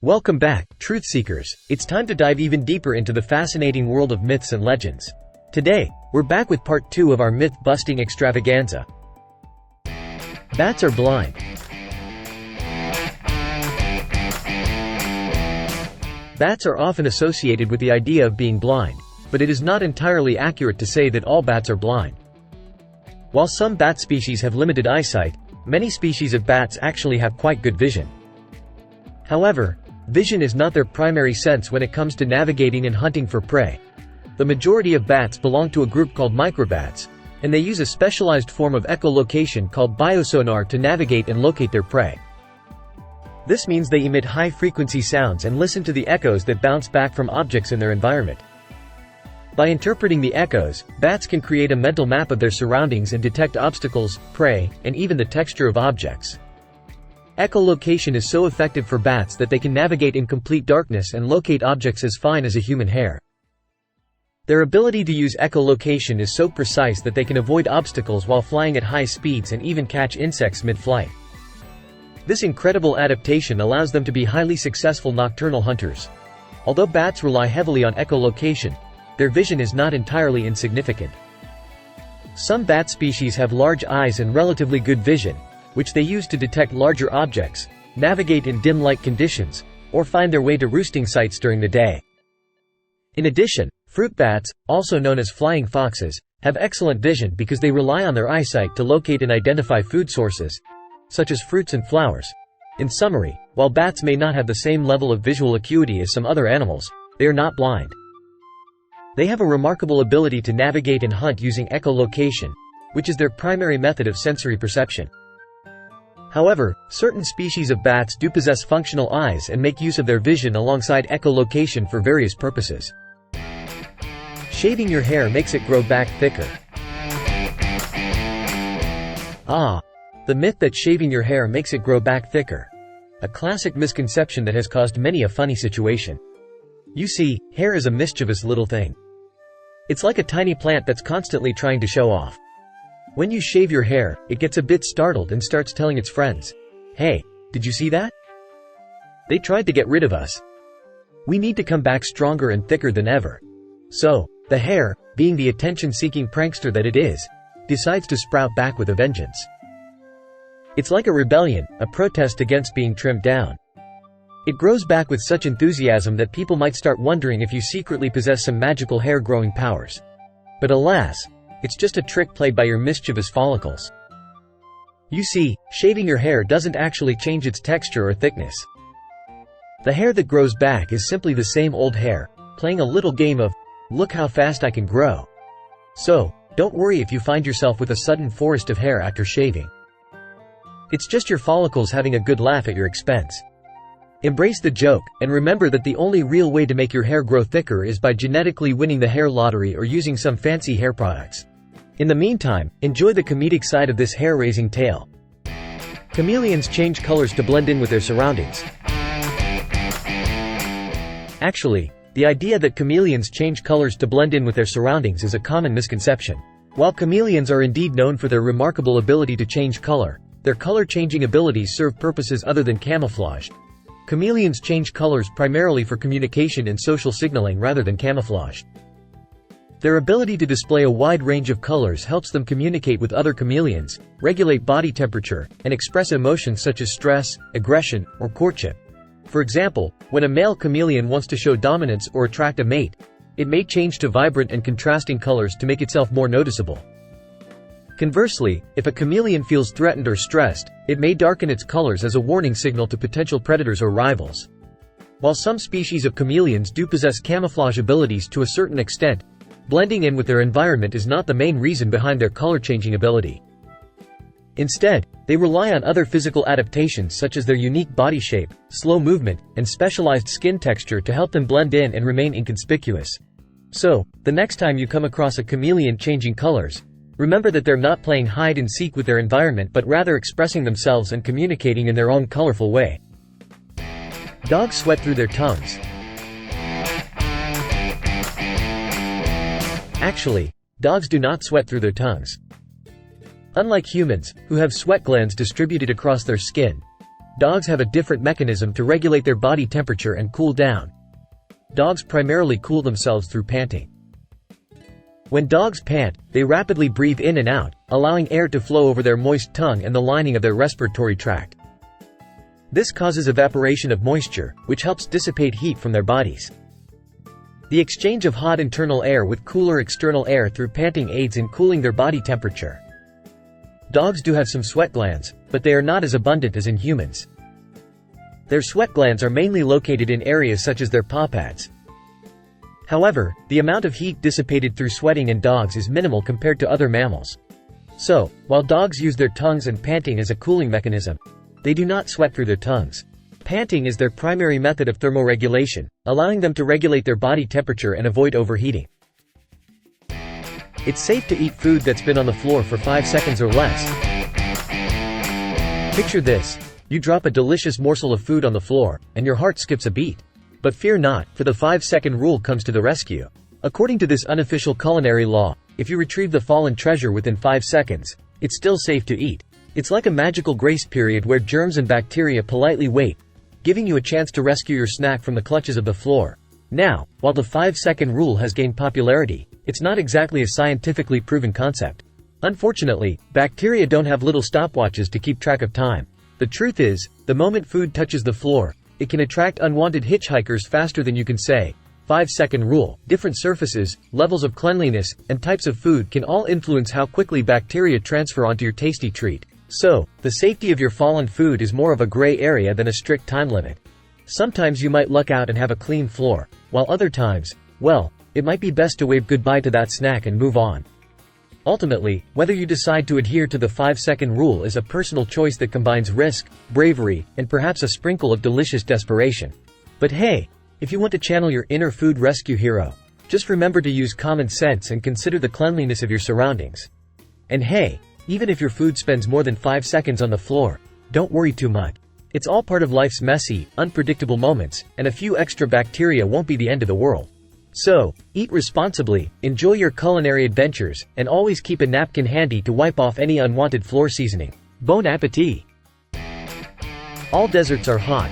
Welcome back, truth seekers. It's time to dive even deeper into the fascinating world of myths and legends. Today, we're back with part 2 of our myth-busting extravaganza. Bats are blind. Bats are often associated with the idea of being blind, but it is not entirely accurate to say that all bats are blind. While some bat species have limited eyesight, many species of bats actually have quite good vision. However, vision is not their primary sense when it comes to navigating and hunting for prey. The majority of bats belong to a group called microbats, and they use a specialized form of echolocation called biosonar to navigate and locate their prey. This means they emit high-frequency sounds and listen to the echoes that bounce back from objects in their environment. By interpreting the echoes, bats can create a mental map of their surroundings and detect obstacles, prey, and even the texture of objects. Echolocation is so effective for bats that they can navigate in complete darkness and locate objects as fine as a human hair. Their ability to use echolocation is so precise that they can avoid obstacles while flying at high speeds and even catch insects mid-flight. This incredible adaptation allows them to be highly successful nocturnal hunters. Although bats rely heavily on echolocation, their vision is not entirely insignificant. Some bat species have large eyes and relatively good vision, which they use to detect larger objects, navigate in dim light conditions, or find their way to roosting sites during the day. In addition, fruit bats, also known as flying foxes, have excellent vision because they rely on their eyesight to locate and identify food sources, such as fruits and flowers. In summary, while bats may not have the same level of visual acuity as some other animals, they are not blind. They have a remarkable ability to navigate and hunt using echolocation, which is their primary method of sensory perception. However, certain species of bats do possess functional eyes and make use of their vision alongside echolocation for various purposes. Shaving your hair makes it grow back thicker. The myth that shaving your hair makes it grow back thicker. A classic misconception that has caused many a funny situation. You see, hair is a mischievous little thing. It's like a tiny plant that's constantly trying to show off. When you shave your hair, it gets a bit startled and starts telling its friends, "Hey, did you see that? They tried to get rid of us. We need to come back stronger and thicker than ever." So, the hair, being the attention-seeking prankster that it is, decides to sprout back with a vengeance. It's like a rebellion, a protest against being trimmed down. It grows back with such enthusiasm that people might start wondering if you secretly possess some magical hair-growing powers. But alas, it's just a trick played by your mischievous follicles. You see, shaving your hair doesn't actually change its texture or thickness. The hair that grows back is simply the same old hair, playing a little game of, "Look how fast I can grow." So, don't worry if you find yourself with a sudden forest of hair after shaving. It's just your follicles having a good laugh at your expense. Embrace the joke, and remember that the only real way to make your hair grow thicker is by genetically winning the hair lottery or using some fancy hair products. In the meantime, enjoy the comedic side of this hair-raising tale. Chameleons change colors to blend in with their surroundings. Actually, the idea that chameleons change colors to blend in with their surroundings is a common misconception. While chameleons are indeed known for their remarkable ability to change color, their color-changing abilities serve purposes other than camouflage. Chameleons change colors primarily for communication and social signaling rather than camouflage. Their ability to display a wide range of colors helps them communicate with other chameleons, regulate body temperature, and express emotions such as stress, aggression, or courtship. For example, when a male chameleon wants to show dominance or attract a mate, it may change to vibrant and contrasting colors to make itself more noticeable. Conversely, if a chameleon feels threatened or stressed, it may darken its colors as a warning signal to potential predators or rivals. While some species of chameleons do possess camouflage abilities to a certain extent, blending in with their environment is not the main reason behind their color-changing ability. Instead, they rely on other physical adaptations such as their unique body shape, slow movement, and specialized skin texture to help them blend in and remain inconspicuous. So, the next time you come across a chameleon changing colors, remember that they're not playing hide-and-seek with their environment but rather expressing themselves and communicating in their own colorful way. Dogs sweat through their tongues. Actually, dogs do not sweat through their tongues. Unlike humans, who have sweat glands distributed across their skin, Dogs have a different mechanism to regulate their body temperature and cool down. Dogs primarily cool themselves through panting. When dogs pant, they rapidly breathe in and out, allowing air to flow over their moist tongue and the lining of their respiratory tract. This causes evaporation of moisture, which helps dissipate heat from their bodies. The exchange of hot internal air with cooler external air through panting aids in cooling their body temperature. Dogs do have some sweat glands, but they are not as abundant as in humans. Their sweat glands are mainly located in areas such as their paw pads. However, the amount of heat dissipated through sweating in dogs is minimal compared to other mammals. So, while dogs use their tongues and panting as a cooling mechanism, they do not sweat through their tongues. Panting is their primary method of thermoregulation, allowing them to regulate their body temperature and avoid overheating. It's safe to eat food that's been on the floor for 5 seconds or less. Picture this. You drop a delicious morsel of food on the floor, and your heart skips a beat. But fear not, for the 5-second rule comes to the rescue. According to this unofficial culinary law, if you retrieve the fallen treasure within 5 seconds, it's still safe to eat. It's like a magical grace period where germs and bacteria politely wait, giving you a chance to rescue your snack from the clutches of the floor. Now, while the 5-second rule has gained popularity, it's not exactly a scientifically proven concept. Unfortunately, bacteria don't have little stopwatches to keep track of time. The truth is, the moment food touches the floor, it can attract unwanted hitchhikers faster than you can say. 5-second rule. Different surfaces, levels of cleanliness, and types of food can all influence how quickly bacteria transfer onto your tasty treat. So, the safety of your fallen food is more of a gray area than a strict time limit. Sometimes you might luck out and have a clean floor, while other times, well, it might be best to wave goodbye to that snack and move on. Ultimately, whether you decide to adhere to the 5-second rule is a personal choice that combines risk, bravery, and perhaps a sprinkle of delicious desperation. But hey, if you want to channel your inner food rescue hero, just remember to use common sense and consider the cleanliness of your surroundings. And hey, even if your food spends more than 5 seconds on the floor, don't worry too much. It's all part of life's messy, unpredictable moments, and a few extra bacteria won't be the end of the world. So, eat responsibly, enjoy your culinary adventures, and always keep a napkin handy to wipe off any unwanted floor seasoning. Bon appétit! All deserts are hot.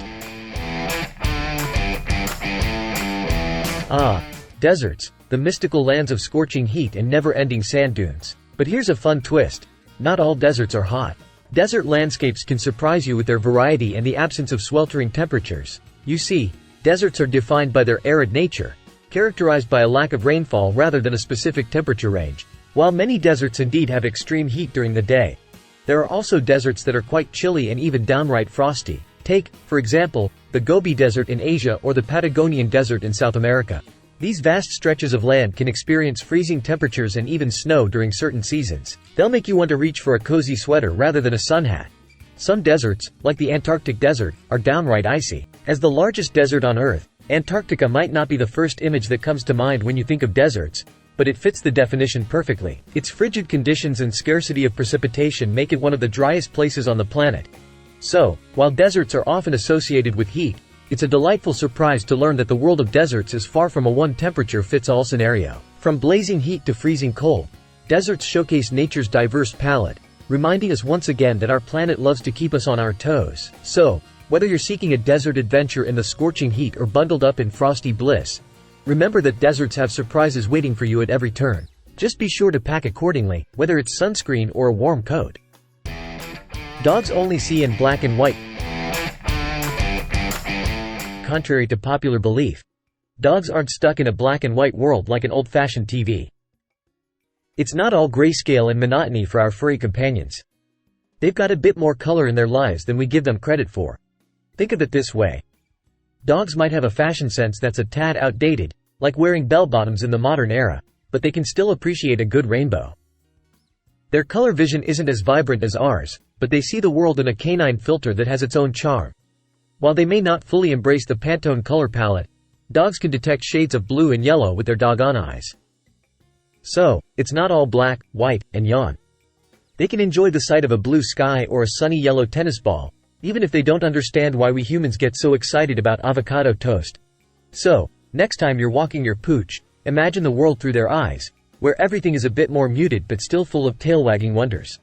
Ah, deserts, the mystical lands of scorching heat and never-ending sand dunes. But here's a fun twist. Not all deserts are hot. Desert landscapes can surprise you with their variety and the absence of sweltering temperatures. You see, deserts are defined by their arid nature, characterized by a lack of rainfall rather than a specific temperature range. While many deserts indeed have extreme heat during the day, there are also deserts that are quite chilly and even downright frosty. Take, for example, the Gobi Desert in Asia or the Patagonian Desert in South America. These vast stretches of land can experience freezing temperatures and even snow during certain seasons. They'll make you want to reach for a cozy sweater rather than a sun hat. Some deserts, like the Antarctic Desert, are downright icy. As the largest desert on Earth, Antarctica might not be the first image that comes to mind when you think of deserts, but it fits the definition perfectly. Its frigid conditions and scarcity of precipitation make it one of the driest places on the planet. So, while deserts are often associated with heat, it's a delightful surprise to learn that the world of deserts is far from a one-temperature-fits-all scenario. From blazing heat to freezing cold, deserts showcase nature's diverse palette, reminding us once again that our planet loves to keep us on our toes. So, whether you're seeking a desert adventure in the scorching heat or bundled up in frosty bliss, remember that deserts have surprises waiting for you at every turn. Just be sure to pack accordingly, whether it's sunscreen or a warm coat. Dogs only see in black and white. Contrary to popular belief, dogs aren't stuck in a black and white world like an old-fashioned TV. It's not all grayscale and monotony for our furry companions. They've got a bit more color in their lives than we give them credit for. Think of it this way. Dogs might have a fashion sense that's a tad outdated, like wearing bell-bottoms in the modern era, but they can still appreciate a good rainbow. Their color vision isn't as vibrant as ours, but they see the world in a canine filter that has its own charm. While they may not fully embrace the Pantone color palette, dogs can detect shades of blue and yellow with their doggone eyes. So, it's not all black, white, and yawn. They can enjoy the sight of a blue sky or a sunny yellow tennis ball, even if they don't understand why we humans get so excited about avocado toast. So, next time you're walking your pooch, imagine the world through their eyes, where everything is a bit more muted but still full of tail-wagging wonders.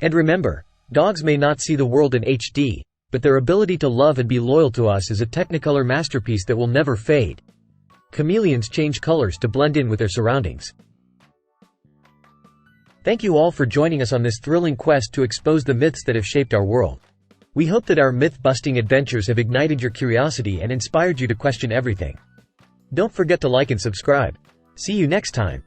And remember, dogs may not see the world in HD, but their ability to love and be loyal to us is a technicolor masterpiece that will never fade. Chameleons change colors to blend in with their surroundings. Thank you all for joining us on this thrilling quest to expose the myths that have shaped our world. We hope that our myth-busting adventures have ignited your curiosity and inspired you to question everything. Don't forget to like and subscribe. See you next time.